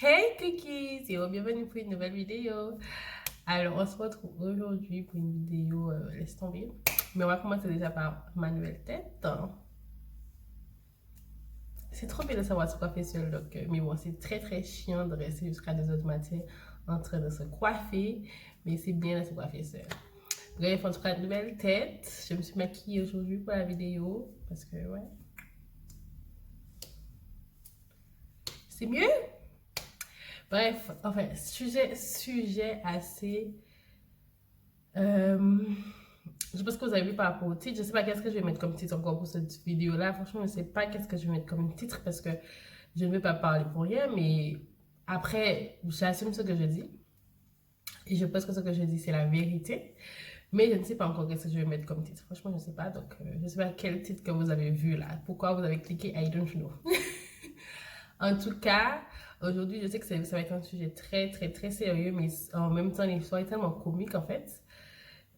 Hey cookies! Yo, bienvenue pour une nouvelle vidéo. Alors, on se retrouve aujourd'hui pour une vidéo, laisse tomber. Mais on va commencer déjà par ma nouvelle tête. C'est trop bien de savoir se coiffer seul, donc, mais bon, c'est très très chiant de rester jusqu'à 2 heures du matin en train de se coiffer. Mais c'est bien de se coiffer seul. Bref, en tout cas, nouvelle tête. Je me suis maquillée aujourd'hui pour la vidéo parce que, ouais, c'est mieux. Bref, enfin, sujet assez. euh, je pense que vous avez vu par rapport au titre. Je sais pas qu'est-ce que je vais mettre comme titre encore pour cette vidéo-là. Franchement, je sais pas qu'est-ce que je vais mettre comme titre parce que je ne vais pas parler pour rien. Mais après, j'assume ce que je dis. Et je pense que ce que je dis, c'est la vérité. Mais je ne sais pas encore qu'est-ce que je vais mettre comme titre. Franchement, je ne sais pas. Donc, je ne sais pas quel titre que vous avez vu là. Pourquoi vous avez cliqué, I don't know. En tout cas, aujourd'hui, je sais que ça va être un sujet très, très, très sérieux, mais en même temps, l'histoire est tellement comique, en fait.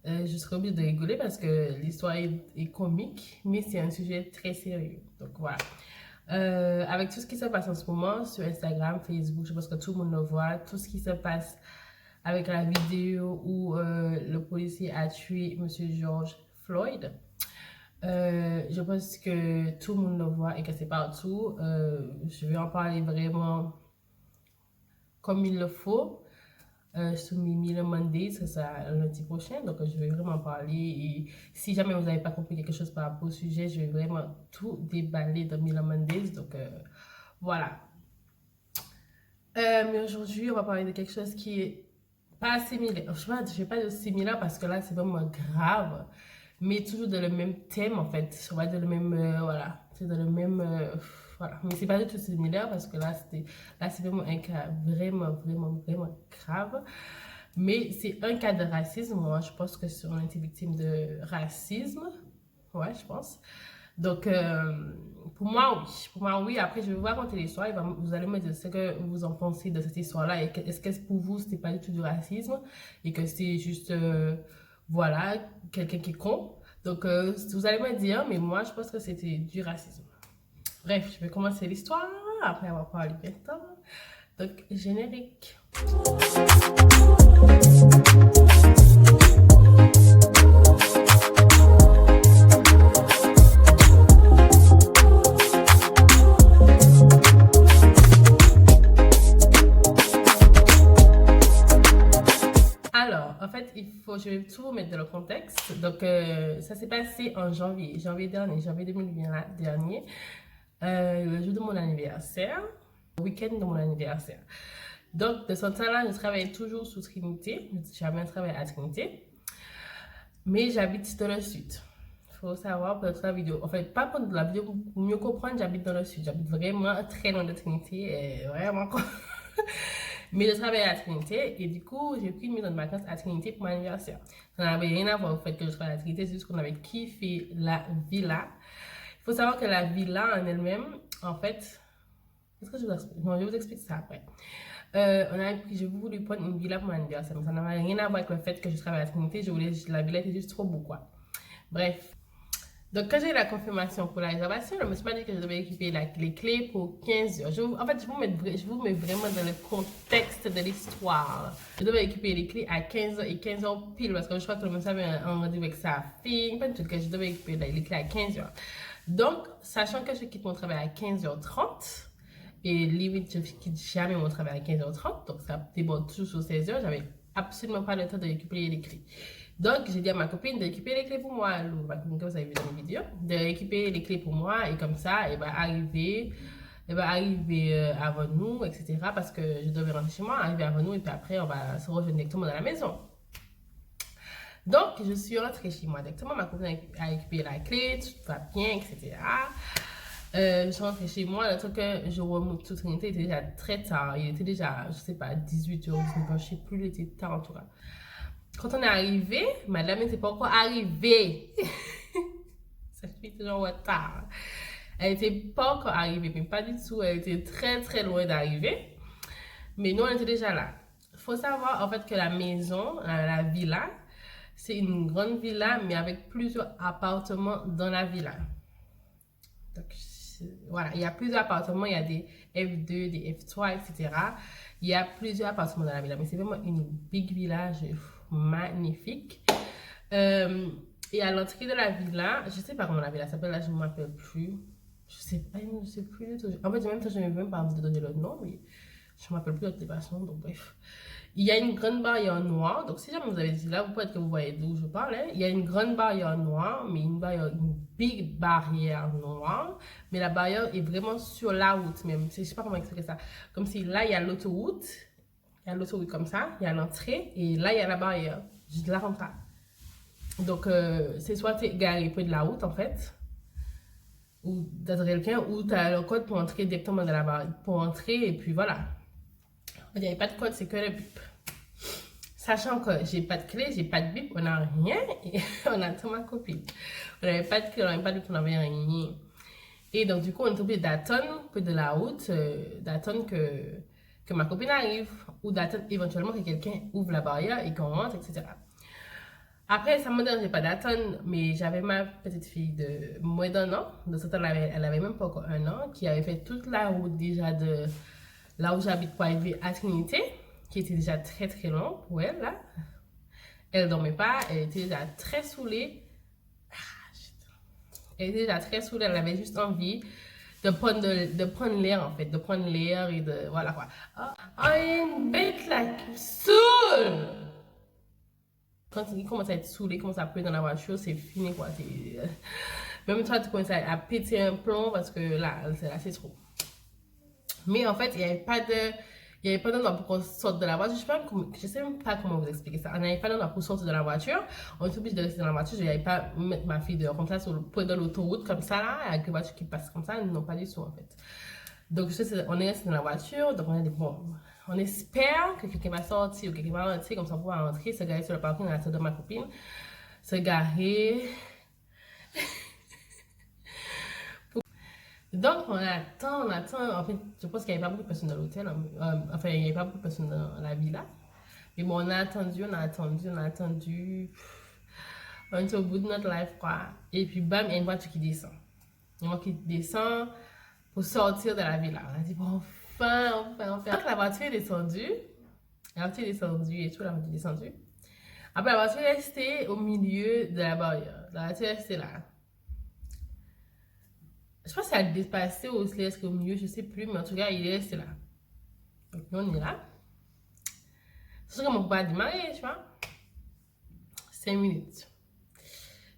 Je serais obligée de rigoler parce que l'histoire est comique, mais c'est un sujet très sérieux. Donc, voilà. Avec tout ce qui se passe en ce moment sur Instagram, Facebook, je pense que tout le monde le voit, tout ce qui se passe avec la vidéo où le policier a tué Monsieur George Floyd. Je pense que tout le monde le voit et que c'est partout. Je vais en parler vraiment comme il le faut sur Mimi le Monday, c'est ça lundi prochain. Donc, je vais vraiment en parler. Et si jamais vous n'avez pas compris quelque chose par rapport au sujet, je vais vraiment tout déballer dans Mimi le Mondays. Donc, voilà. Mais aujourd'hui, on va parler de quelque chose qui est pas similaire. Je vais pas dire similaire parce que là, c'est vraiment grave. Mais toujours dans le même thème, en fait. On va dire le même. Voilà. C'est dans le même. Voilà. Mais c'est pas du tout similaire parce que là, c'est vraiment un cas vraiment, vraiment, vraiment grave. Mais c'est un cas de racisme. Moi, je pense que on a été victime de racisme. Ouais, je pense. Donc, pour moi, oui. Après, je vais vous raconter l'histoire. Vous allez me dire ce que vous en pensez de cette histoire-là. Est-ce que pour vous, c'était pas du tout du racisme et que c'est juste, voilà, quelqu'un qui est con. Donc, vous allez me dire, mais moi, je pense que c'était du racisme. Bref, je vais commencer l'histoire. Après avoir parlé maintenant. Donc, générique. Alors, en fait, je vais tout vous mettre dans le contexte. Donc, ça s'est passé en janvier dernier, janvier 2020 dernier, le jour de mon anniversaire, le week-end de mon anniversaire. Donc, de ce temps-là, je travaille toujours sous Trinité. J'avais un travail à Trinité, mais j'habite dans le sud. Il faut savoir pour la vidéo. En fait, pas pour la vidéo, pour mieux comprendre, j'habite dans le sud. J'habite vraiment très loin de Trinité, vraiment. Mais je travaille à Trinité et du coup, j'ai pris une maison de vacances à Trinité pour mon anniversaire. Ça n'avait rien à voir au fait que je travaille à Trinité, c'est juste qu'on avait kiffé la villa. Il faut savoir que la villa en elle-même, en fait, est-ce que je vous explique? Non, je vous explique ça après. J'ai voulu prendre une villa pour mon anniversaire, mais ça n'avait rien à voir avec le fait que je travaille à Trinité. La villa était juste trop beau, quoi. Bref, donc, quand j'ai eu la confirmation pour la réservation, le monsieur m'a dit que je devais équiper les clés pour 15 heures. En fait, je vous mets vraiment dans le contexte de l'histoire. Je devais équiper les clés à 15 heures et 15 heures pile parce que je crois que le monsieur avait un rendez-vous avec sa fille. Pas tout que je devais équiper les clés à 15 heures. Donc, sachant que je quitte mon travail à 15h30, et limite, je ne quitte jamais mon travail à 15h30, donc ça déborde toujours sur 16 heures, j'avais absolument pas le temps de récupérer les clés. Donc, j'ai dit à ma copine de récupérer les clés pour moi, ma copine que vous avez vu dans les vidéos, de récupérer les clés pour moi et comme ça, elle va arriver avant nous, etc. Parce que je devais rentrer chez moi, arriver avant nous et puis après, on va se rejoindre directement dans la maison. Donc, je suis rentrée chez moi directement, ma copine a récupéré la clé, tout va bien, etc. Je suis rentrée chez moi, le truc que je remonte toute Trinité était déjà très tard. Il était déjà, je sais pas, 18h, 19h, je sais plus, il était tard en tout cas. Quand on est arrivé, madame n'était pas encore arrivée. Ça fait toujours retard. Elle n'était pas encore arrivée, mais pas du tout. Elle était très très loin d'arriver. Mais nous, on était déjà là. Il faut savoir en fait que la maison, la villa, c'est une grande villa, mais avec plusieurs appartements dans la villa. Donc, Voilà, il y a plusieurs appartements, il y a des F2, des F3, etc. Il y a plusieurs appartements dans la villa, mais c'est vraiment une big village magnifique. Et à l'entrée de la villa, je sais pas comment la villa s'appelle, là je ne m'appelle plus. Je sais pas, je ne sais plus du tout. En fait, en même temps, je n'ai même pas envie de donner le nom, mais je ne m'appelle plus de toute façon, donc bref. Il y a une grande barrière noire, donc si jamais vous avez dit là, vous pouvez être que vous voyez d'où je parle. Hein. Il y a une grande barrière noire, mais une big barrière noire, mais la barrière est vraiment sur la route même. Je sais pas comment expliquer ça. Comme si là, il y a l'autoroute, comme ça, il y a l'entrée, et là, il y a la barrière, juste là comme ça. Donc, c'est soit tu es garé près de la route en fait, ou d'être quelqu'un, ou tu as le code pour entrer directement dans la barrière, pour entrer, et puis voilà. Il n'y avait pas de code, c'est que le bip. Sachant que j'ai pas de clé, j'ai pas de bip, on n'a rien, et on attend ma copine. On n'avait pas de clé, on n'avait pas de bip, on n'avait rien. Et donc, du coup, on est obligé d'attendre près de la route, d'attendre que ma copine arrive, ou d'attendre éventuellement que quelqu'un ouvre la barrière et qu'on rentre, etc. Après, ça ne me dérangeait pas d'attendre, mais j'avais ma petite fille de moins d'1 an, de ce temps, elle avait même pas encore 1 an, qui avait fait toute la route déjà de là où j'habite pour arriver à Trinité, qui était déjà très très long pour elle, là. Elle dormait pas, elle était déjà très saoulée. Elle était déjà très saoulée, elle avait juste envie de prendre l'air en fait, de prendre l'air et de, voilà quoi. Oh, une bête là qui saoule! Quand il commence à être saoulé, commence à pleurer dans la voiture, c'est fini quoi. Même toi, tu commences à péter un plomb parce que là c'est trop. Mais en fait, il n'y avait pas d'endroit pour qu'on sorte de la voiture. Je sais même pas comment vous expliquer ça. On n'avait pas d'endroit pour sortir de la voiture. On était obligé de rester dans la voiture. Je n'avais pas mettre ma fille dehors comme ça sur le point de l'autoroute comme ça là, avec les voitures qui passent comme ça. Non, pas du tout en fait. Donc on est resté dans la voiture. Donc on a dit bon, on espère que quelqu'un va sortir ou quelqu'un va rentrer comme ça on pourra rentrer, se garer sur le parking à la tête de ma copine, se garer. Donc, on attend. En fait, je pense qu'il n'y avait pas beaucoup de personnes dans l'hôtel. Enfin, il n'y avait pas beaucoup de personnes dans la villa. Mais bon, on a attendu. On est au bout de notre life, quoi. Et puis, bam, il y a une voiture qui descend. Une voiture qui descend pour sortir de la villa. On a dit, bon, enfin. Donc, la voiture est descendue. La voiture est descendue et tout, la voiture est descendue. Après, la voiture est restée au milieu de la barrière. La voiture est restée là. Je pense qu'il a dépassé ou s'il est au milieu, je sais plus, mais en tout cas, il est resté là. Donc, on est là. C'est sûr que mon papa a démarré, tu vois. 5 minutes.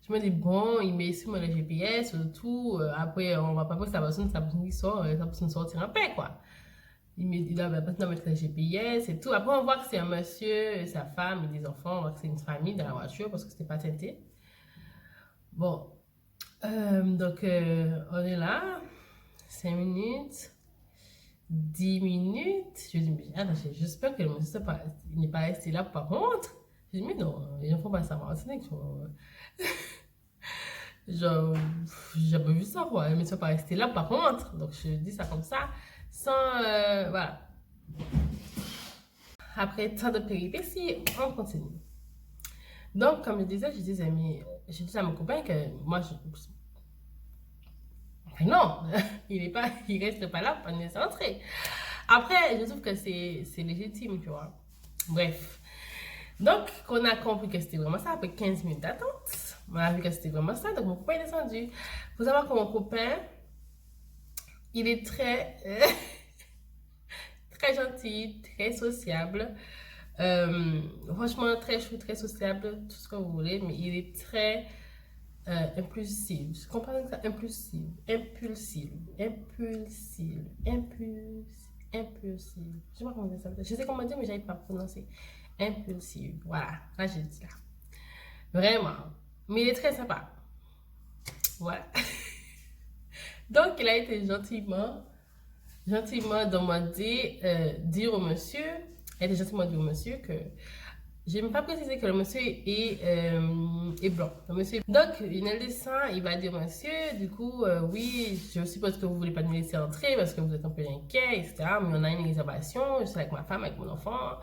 Je me dis, bon, il met sur mon GPS, tout. Après, on va pas voir sa personne qui sort, sa personne sortir en paix, quoi. Il a maintenant mettre le GPS et tout. Après, on voit que c'est un monsieur, sa femme et des enfants. On voit que c'est une famille dans la voiture parce que c'était pas teinté. Bon. Donc, on est là, 5 minutes, 10 minutes. Je dis, mais attends, j'espère que le monsieur n'est pas resté là par contre. Je dis, mais non, les enfants passent à Martinique. Genre, j'ai pas vu ça, quoi. Le monsieur n'est pas resté là par contre. Donc, je dis ça comme ça, sans. Voilà. Après tant de péripéties, on continue. Donc, comme je disais, je disais à mon copain que moi, non, il reste pas là pour nous entrer. Après, je trouve que c'est légitime, tu vois. Bref. Donc, on a compris que c'était vraiment ça. Après 15 minutes d'attente, on a vu que c'était vraiment ça. Donc, mon copain est descendu. Il faut savoir que mon copain, il est très, très gentil, très sociable. Franchement, très chou, très sociable, tout ce que vous voulez. Mais il est très... impulsive. Je comprends ça. Impulsive. Je sais pas comment dire ça. Je sais comment dire, mais j'arrive pas à prononcer. Impulsive. Voilà. Là, j'ai dit là. Vraiment. Mais il est très sympa. Voilà. Donc, il a été gentiment demandé, dire au monsieur, il a été gentiment dit au monsieur que je n'ai même pas précisé que le monsieur est blanc. Donc, il descend, il va dire, monsieur, du coup, oui, je suppose que vous ne voulez pas nous laisser entrer parce que vous êtes un peu inquiet, etc. Mais on a une réservation, je suis avec ma femme, avec mon enfant.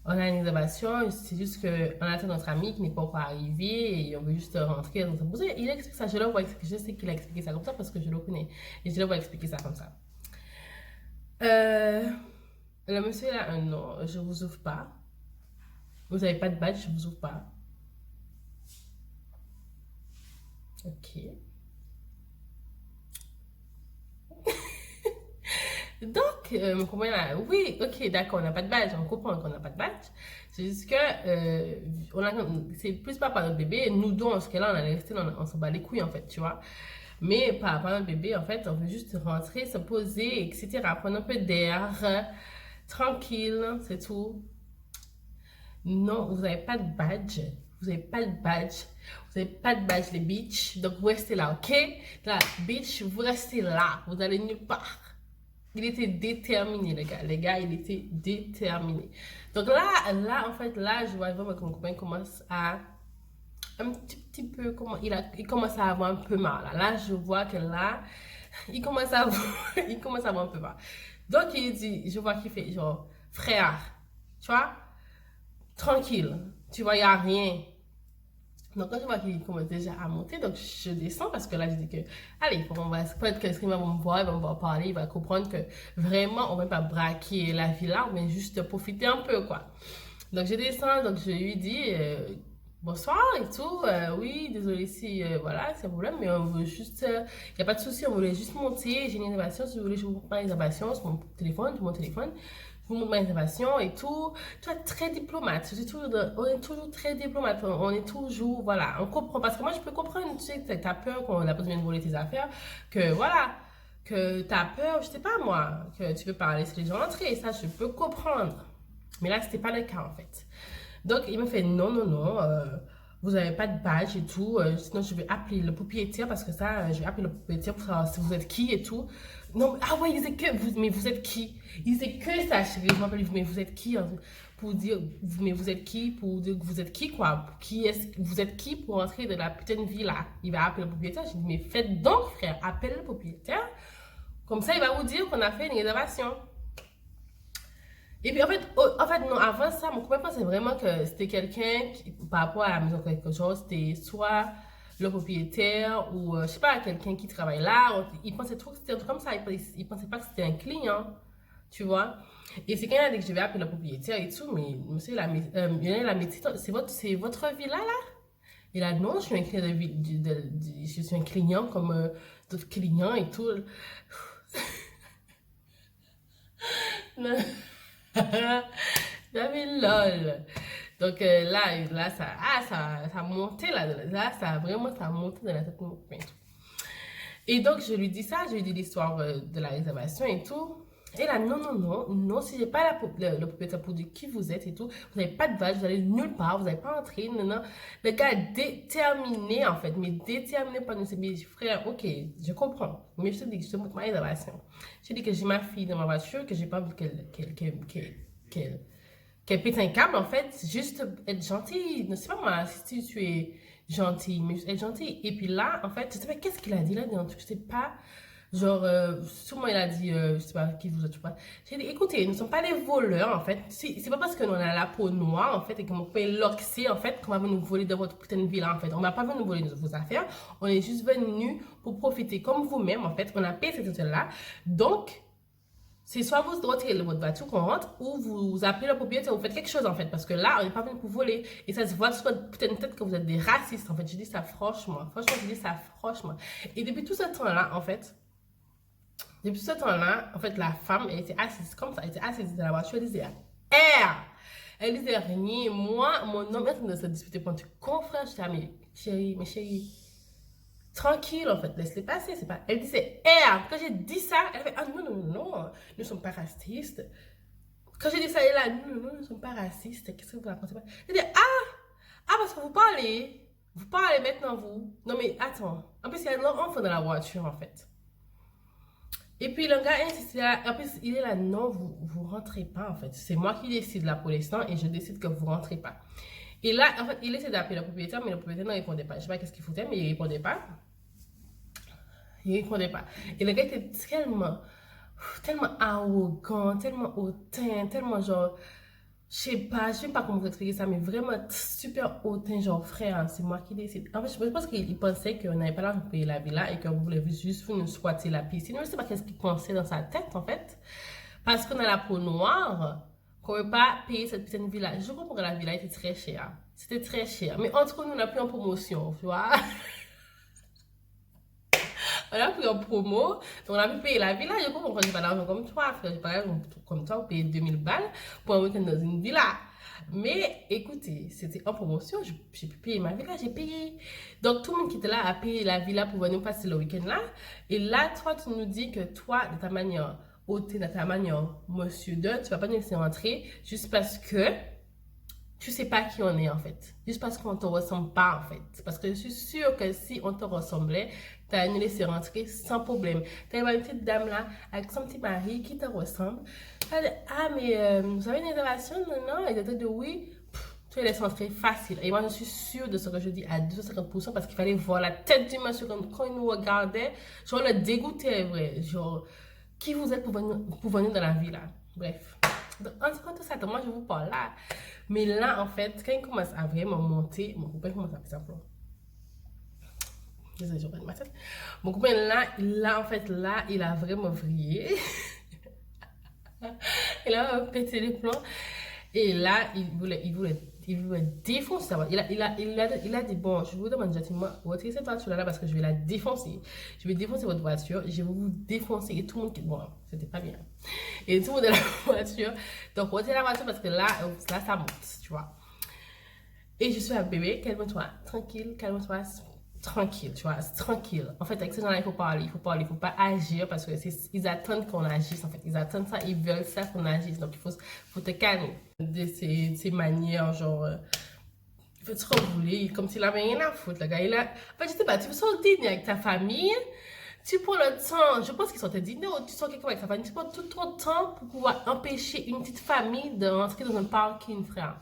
On a une réservation, c'est juste qu'on attend notre ami qui n'est pas encore arrivé et on veut juste rentrer dans sa bourse. Il explique ça, je le vois expliquer, je sais qu'il a expliqué ça comme ça parce que je le connais. Et je le vois expliquer ça comme ça. Le monsieur là, non, je vous ouvre pas. Vous n'avez pas de badge, je vous ouvre pas. Ok. Donc, mon compagnon là, oui, ok, d'accord, on n'a pas de badge, on comprend qu'on n'a pas de badge. C'est juste que, c'est plus pas par notre bébé, nous deux, en ce cas-là, on allait rester, on s'en bat les couilles en fait, tu vois. Mais par rapport à notre bébé, en fait, on veut juste rentrer, se poser, etc., prendre un peu d'air, tranquille, c'est tout. Non, vous n'avez pas de badge. Vous n'avez pas de badge. Vous n'avez pas de badge, les bitches. Donc, vous restez là, ok? La bitch, vous restez là. Vous allez nulle part. Il était déterminé, les gars. Les gars, il était déterminé. Donc là, en fait, là, je vois vraiment que mon copain commence à un petit peu, il commence à avoir un peu mal. Là, je vois que là, il commence à avoir, il commence à avoir un peu mal. Donc, il dit, je vois qu'il fait genre, frère, tu vois, tranquille, tu vois, il n'y a rien. Donc, quand je vois qu'il commence déjà à monter, donc je descends parce que là, je dis que, allez, on va, peut-être que il va me voir, il va me voir parler, il va comprendre que vraiment, on ne va pas braquer la villa, mais juste profiter un peu, quoi. Donc, je descends, donc je lui dis, bonsoir et tout, oui, désolé si, voilà, c'est un problème, mais on veut juste, il n'y a pas de souci, on voulait juste monter, j'ai une réservation, si vous voulez, je vous prends une réservation sur mon téléphone, je vous montre ma réservation et tout. Tu vois, très diplomate. On est toujours très diplomate. On est toujours, voilà, on comprend. Parce que moi, je peux comprendre, tu sais, que t'as peur qu'on la personne vienne voler tes affaires, que voilà, que t'as peur, je sais pas moi, que tu veux pas laisser les gens entrer. Ça, je peux comprendre. Mais là, c'était pas le cas, en fait. Donc, il me fait non, non, non, vous n'avez pas de badge et tout, sinon je vais appeler le propriétaire parce que ça, je vais appeler le propriétaire pour savoir si vous êtes qui et tout. Non, ah ouais, il disait que vous, mais vous êtes qui? Il disait que ça, chérie, je m'appelle, mais vous êtes qui? Hein, pour dire, mais vous êtes qui? Pour dire que vous êtes qui, quoi? Vous êtes qui pour entrer de la putain de villa? Il va appeler le propriétaire. Je dis, mais faites donc, frère, appelle le propriétaire. Comme ça, il va vous dire qu'on a fait une réservation. Et puis en fait, non, avant ça, mon copain pensait vraiment que c'était quelqu'un qui, par rapport à la maison quelque chose, c'était soit le propriétaire ou, je sais pas, quelqu'un qui travaille là. Il pensait trop que c'était un truc comme ça. Il pensait pas que c'était un client, tu vois. Et c'est quand il a dit que je vais appeler le propriétaire et tout, mais monsieur, la médecine, c'est votre villa là? Et là, non, je suis un client je suis un client comme d'autres clients et tout. J'avais lol. Donc là ça a monté là, ça a monté dans la tête de mon copain. Et donc je lui dis ça, je lui dis l'histoire de la réservation et tout. Et là, non, non, non, non, si j'ai pas le propriétaire pour dire qui vous êtes et tout, vous n'avez pas de badge, vous allez nulle part, vous n'allez pas entrer, non, non. Le gars est déterminé en fait, mais déterminé par nous, c'est mes frères, ok, je comprends, mais je te dis que je te montre ma réservation. Je te dis que j'ai ma fille dans ma voiture, que j'ai pas envie qu'elle pète un câble en fait, juste être gentille, ne sais pas moi, si tu es gentil, mais juste être gentil. Et puis là, en fait, je sais pas qu'est-ce qu'il a dit là, dans le truc, je sais pas. Genre, sûrement il a dit, je sais pas qui vous êtes, je sais pas. J'ai dit, écoutez, nous ne sommes pas des voleurs, en fait. C'est pas parce que nous on a la peau noire, en fait, et qu'on peut l'oxy, en fait, qu'on va venir nous voler de votre putain de villa, en fait. On va pas venir nous voler vos affaires. On est juste venu pour profiter comme vous-même, en fait. On a payé cet hôtel-là. Donc, c'est soit vous retirez votre voiture qu'on rentre, ou vous appelez le propriétaire, vous faites quelque chose, en fait. Parce que là, on n'est pas venu pour voler. Et ça se voit sur votre putain de tête que vous êtes des racistes, en fait. Je dis ça franchement. Franchement, je dis ça franchement. Et depuis tout ce temps-là, en fait, depuis ce temps-là, en fait, la femme, elle était assise comme ça, elle était assise dans la voiture, elle disait R. Elle disait rien. Moi, mon homme est en train de se disputer pour un truc confrère. Je disais, mais chérie, tranquille, en fait, laisse-les passer. C'est pas... Elle disait R. Quand j'ai dit ça, elle fait, ah non, non, non, non, nous ne sommes pas racistes. Quand j'ai dit ça, elle a dit, non, non, nous ne sommes pas racistes. Qu'est-ce que vous racontez pas? Elle dit, parce que vous parlez maintenant, vous. Non, mais attends. En plus, il y a un enfant dans la voiture, en fait. Et puis le gars insiste là, en plus il est là, non, vous rentrez pas en fait. C'est moi qui décide là pour l'instant et je décide que vous rentrez pas. Et là, en fait, il essaie d'appeler le propriétaire, mais le propriétaire ne répondait pas. Je sais pas qu'est-ce qu'il foutait, mais il répondait pas. Il répondait pas. Et le gars était tellement arrogant, tellement hautain, tellement genre. je sais pas comment vous expliquer ça, mais vraiment super hautain, genre frère, c'est moi qui décide. En fait, je pense qu'il pensait qu'on n'avait pas l'argent pour payer la villa et qu'on voulait juste nous squatter la piscine. Je sais pas qu'est-ce qu'il pensait dans sa tête, en fait. Parce qu'on a la peau noire, qu'on ne veut pas payer cette petite villa. Je comprends que la villa était très chère. C'était très cher. Mais entre nous, on n'a plus en promotion, tu vois. On a pris en promo, donc on a pu payer la villa. Je comprends que j'ai pas d'argent comme toi, frère. J'ai pas d'argent comme toi, pour payer 2000 balles pour un week-end dans une villa. Mais écoutez, c'était en promotion, j'ai pu payer ma villa, j'ai payé. Donc tout le monde qui était là a payé la villa pour venir passer le week-end là. Et là, toi, tu nous dis que toi, de ta manière haute, de ta manière monsieur de, tu vas pas nous laisser rentrer juste parce que tu sais pas qui on est en fait. Juste parce qu'on te ressemble pas en fait. Parce que je suis sûre que si on te ressemblait, t'allais nous laisser rentrer sans problème. T'as une petite dame là, avec son petit mari qui te ressemble. Elle dit, ah mais vous avez une réservation? Non, non. Elle dit oui. Tu les laisses rentrer facile. Et moi je suis sûre de ce que je dis à 250% parce qu'il fallait voir la tête du monsieur quand il nous regardait. Genre le dégoûté vrai. Genre, qui vous êtes pour venir dans la vie là? Bref. Donc, en tout cas, tout ça, moi je vous parle là. Mais là, en fait, quand il commence à vraiment monter, mon copain commence à faire ça. Désolé, je reprends ma tête. Mon copain là, en fait, là, il a vraiment vrillé. Il a pété les plombs. Et là, il voulait défoncer sa voiture. Il a dit, bon, je vous demande gentiment, retirez cette voiture-là parce que je vais la défoncer. Je vais défoncer votre voiture, je vais vous défoncer. Et tout le monde, bon, c'était pas bien. Et tout le monde est dans la voiture. Donc, retirez la voiture parce que là, ça monte, tu vois. Et je suis à bébé, calme-toi, tranquille, calme-toi, tranquille, tu vois, tranquille. En fait, avec ces gens-là, il faut parler, il faut pas agir parce que ils attendent qu'on agisse, en fait. Ils attendent ça, ils veulent ça qu'on agisse. Donc, faut te calmer de ces manières, genre, il faut te rebouler, comme s'il avait rien à foutre, le gars. En fait, je sais pas, tu veux sortir avec ta famille, tu prends le temps, je pense qu'ils sont te dîner ou tu sors quelque part avec ta famille, tu prends tout ton temps pour pouvoir empêcher une petite famille de rentrer dans un parking, frère.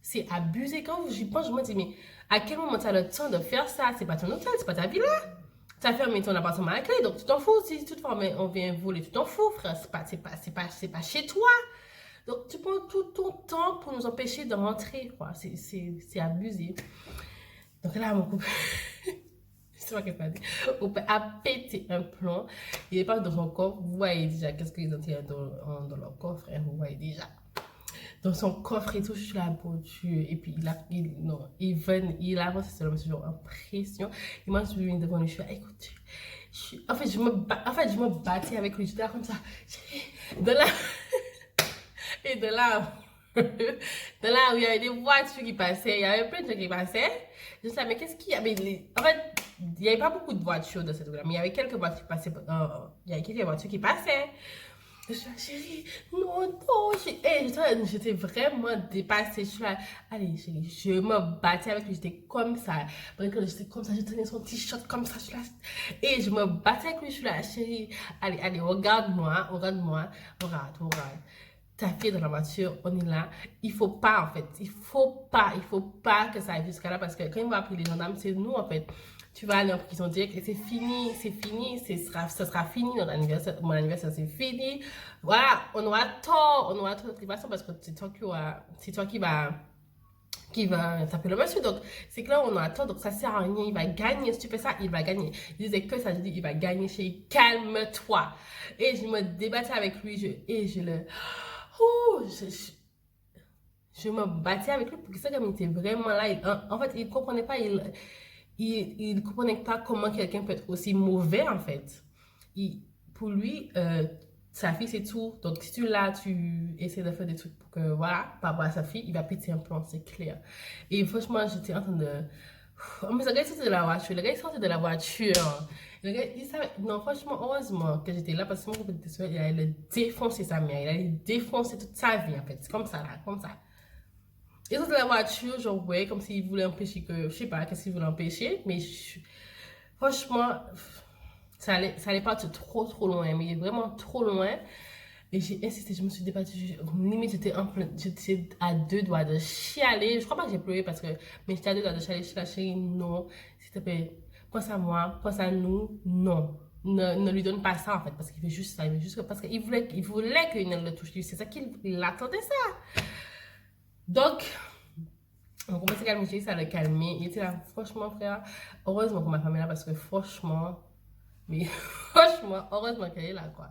C'est abusé. Quand j'y pense, je me dis, mais à quel moment tu as le temps de faire ça? C'est pas ton hôtel, c'est pas ta villa. Tu as fermé ton appartement à la clé, donc tu t'en fous. Si toutefois on vient voler, tu t'en fous, frère. C'est pas chez toi. Donc tu prends tout ton temps pour nous empêcher de rentrer, quoi. C'est abusé. Donc là, mon couple, je sais pas qu'est-ce qu'il a pété un plomb. Il est pas dans son coffre. Vous voyez déjà qu'est-ce qu'ils ont tiré dans leur coffre, frère. Vous voyez déjà dans son coffre et tout, je suis là, bon Dieu. Et puis, il avance, c'est genre en pression. Et moi, je suis venue devant lui, je suis là, écoute, en fait, je me battais avec lui, j'étais là comme ça. De là, et de là, de là où il y avait des voitures qui passaient, il y avait plein de gens qui passaient. Je me disais, mais qu'est-ce qu'il y a? En fait, il n'y avait pas beaucoup de voitures dans cette rue-là, mais il y avait quelques voitures qui passaient. Il y avait quelques voitures qui passaient. Je suis là, chérie, non, non, j'étais vraiment dépassée. Je suis là, allez, chérie, je me battais avec lui, j'étais comme ça. J'étais comme ça, je tenais son t-shirt comme ça, je suis là. Et je me battais avec lui, je suis là, chérie, allez, regarde-moi, regarde. Ta fille est dans la voiture, on est là. Il faut pas, en fait, il faut pas que ça aille jusqu'à là parce que quand il va appeler les gendarmes, c'est nous, en fait. Tu vas aller en prison directe et c'est fini, ça sera fini notre anniversaire, mon anniversaire c'est fini. Voilà, on aura tort de toute façon parce que c'est toi qui va taper le monsieur. Donc, c'est que là, on a tort, donc ça sert à rien, il va gagner. Si tu fais ça, il va gagner. Il disait que ça, je dis, il va gagner chez calme-toi. Et je me débattais avec lui, je me battais avec lui pour que ça, comme il était vraiment là, en fait, il comprenait pas, il comprenait pas comment quelqu'un peut être aussi mauvais en fait. Pour lui, sa fille c'est tout. Donc si tu l'as, tu essaies de faire des trucs pour que voilà, par rapport à sa fille, il va péter un plan, c'est clair. Et franchement, j'étais en train de. Oh, mais le gars sortait de la voiture, le gars il sortait de la voiture. Le gars, il savait. Non, franchement, heureusement que j'étais là parce que mon groupe était seul, il allait défoncer sa mère, il allait défoncer toute sa vie en fait. C'est comme ça là, comme ça. Ils sont de la voiture, genre, ouais, comme s'ils voulaient empêcher que. Je sais pas, qu'est-ce qu'ils voulaient empêcher, mais franchement, ça allait partir trop loin, mais vraiment trop loin. Et j'ai insisté, je me suis débattue. Limite, j'étais à deux doigts de chialer. Je crois pas que j'ai pleuré parce que. Mais j'étais à deux doigts de chialer. Je suis là, chérie, non. S'il te plaît, pense à moi, pense à nous, non. Ne lui donne pas ça en fait, parce qu'il veut juste ça. Parce qu'il voulait qu'il ne le touche. C'est ça qu'il attendait ça. Donc, on commence à calmer, ça l'a calmé. Il était là, franchement, frère. Heureusement que ma famille est là parce que franchement, mais franchement, heureusement qu'elle est là, quoi.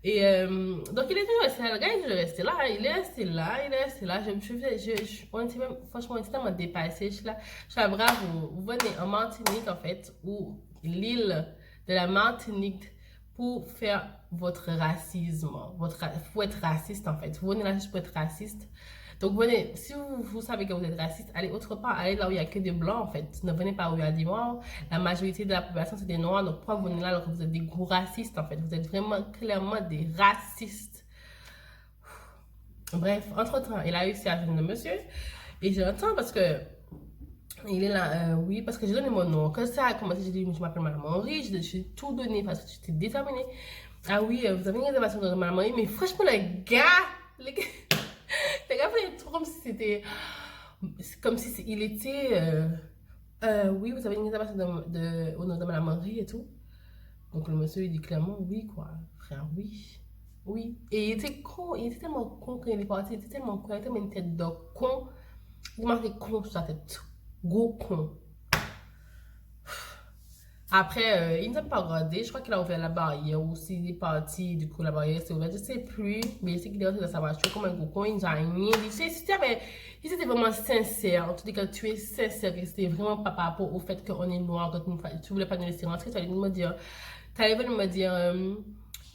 Et donc, il est toujours resté là. Le gars, il est toujours resté là. Il est resté là. Il est resté là. On était même, franchement, on était tellement dépassés. Je suis là, bravo. Vous venez en Martinique, en fait, ou l'île de la Martinique pour faire votre racisme. Pour être raciste, en fait. Vous venez là juste pour être raciste. Donc, venez, si vous savez que vous êtes raciste, allez autre part, allez là où il n'y a que des blancs, en fait. Ne venez pas où il y a des noirs. La majorité de la population, c'est des noirs. Donc, pourquoi vous venez là alors que vous êtes des gros racistes, en fait? Vous êtes vraiment clairement des racistes. Bref, entre-temps, il a réussi à joindre le monsieur. Et j'entends parce que il est là, oui, parce que j'ai donné mon nom. Quand ça a commencé, j'ai dit, je m'appelle Madame Henri, j'ai tout donné parce que j'étais déterminée. Ah oui, vous avez une réservation de Madame Henri, mais franchement, les gars, les gars faisaient trop comme si il était, oui, vous avez une réservation au nom de Madame Henri et tout. Donc le monsieur, il dit clairement, oui, quoi, frère, oui. Oui. Et il était con, il était tellement con quand il est parti, il était tellement con, il avait tellement une tête de con. Il m'a fait con sur sa tête. Gros con. Après, il ne s'est pas regardé. Je crois qu'il a ouvert la barrière ou s'il est parti, du coup, la barrière s'est ouverte. Je ne sais plus. Mais il sait qu'il est rentré dans sa voiture comme un gros con. Il nous a rien dit. Si c'était vraiment sincère, en tout cas, tu es sincère, que c'était vraiment pas par rapport au fait qu'on est noir, que tu voulais pas nous laisser rentrer, tu allais me dire,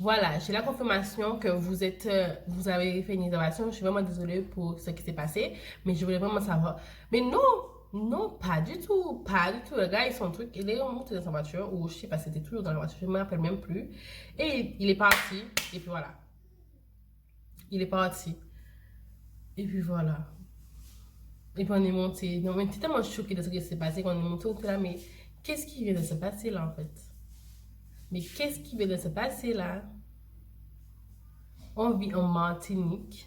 voilà, j'ai la confirmation que vous avez fait une réservation. Je suis vraiment désolée pour ce qui s'est passé, mais je voulais vraiment savoir. Mais non, non, pas du tout, pas du tout. Le gars, il son truc, il est remonté dans sa voiture, ou je sais pas, c'était toujours dans la voiture, je me rappelle même plus. Et il est parti, et puis voilà. Il est parti. Et puis voilà. Et puis on est monté. Non, mais j'étais tellement choquée de ce qui s'est passé qu'on est monté, on était là, mais qu'est-ce qui vient de se passer là en fait? Mais qu'est-ce qui vient de se passer là? On vit en Martinique.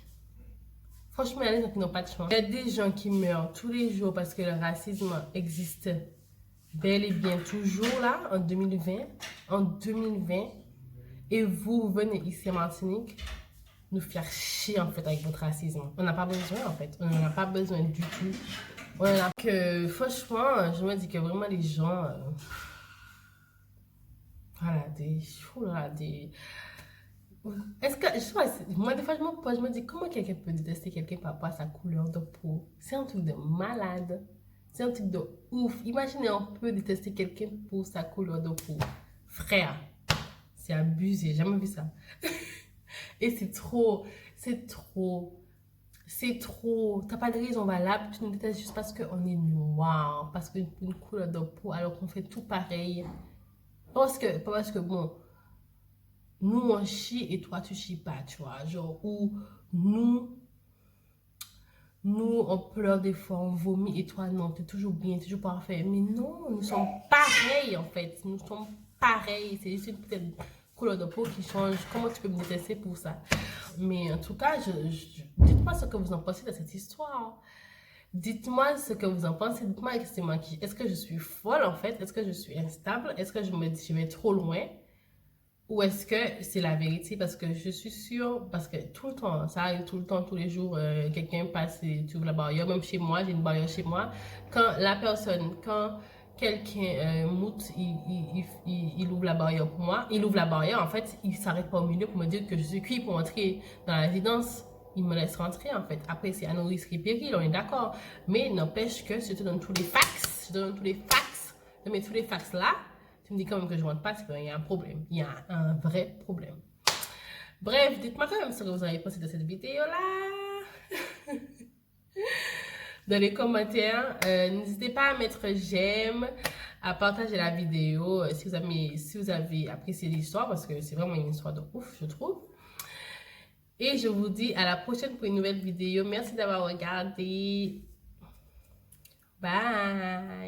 Franchement, il y a des gens qui n'ont pas de chance. Il y a des gens qui meurent tous les jours parce que le racisme existe bel et bien toujours là, en 2020. En 2020. Et vous venez ici en Martinique nous faire chier en fait avec votre racisme. On n'a pas besoin en fait. On n'en a pas besoin du tout. On a que, franchement, je me dis que vraiment les gens... voilà, des... Est-ce que, je sais pas, moi des fois je me pose, je me dis comment quelqu'un peut détester quelqu'un par rapport à sa couleur de peau. C'est un truc de malade. C'est un truc de ouf. Imaginez, on peut détester quelqu'un pour sa couleur de peau. Frère, c'est abusé, j'ai jamais vu ça. Et c'est trop, c'est trop, c'est trop. T'as pas de raison valable, tu nous détestes juste parce qu'on est noir, parce qu'une couleur de peau, alors qu'on fait tout pareil. Parce que bon, nous on chie et toi tu chies pas, tu vois. Genre, ou nous, on pleure des fois, on vomit et toi non, t'es toujours bien, toujours parfait. Mais non, nous sommes pareils en fait. Nous sommes pareils. C'est juste une petite couleur de peau qui change. Comment tu peux me détester pour ça? Mais en tout cas, dites-moi ce que vous en pensez de cette histoire. Dites-moi ce que vous en pensez. Dites-moi exactement qui. Est-ce que je suis folle en fait? Est-ce que je suis instable? Est-ce que je me dis je vais trop loin? Ou est-ce que c'est la vérité? Parce que je suis sûre, parce que tout le temps, ça arrive tout le temps, tous les jours, quelqu'un passe et tu ouvres la barrière. Même chez moi, j'ai une barrière chez moi. Quand quelqu'un moute, il ouvre la barrière pour moi. Il ouvre la barrière, en fait, il s'arrête pas au milieu pour me dire que je suis cuit pour entrer dans la résidence. Il me laisse rentrer, en fait. Après, c'est à nos risques et périls, on est d'accord. Mais n'empêche que je te donne tous les fax. Je te donne tous les fax. Je mets tous les fax là. Tu me dis quand même que je ne rentre pas, c'est qu'il y a un problème. Il y a un vrai problème. Bref, dites-moi quand même ce que vous avez pensé de cette vidéo-là. Dans les commentaires, n'hésitez pas à mettre j'aime, à partager la vidéo si vous avez apprécié l'histoire, parce que c'est vraiment une histoire de ouf, je trouve. Et je vous dis à la prochaine pour une nouvelle vidéo. Merci d'avoir regardé. Bye!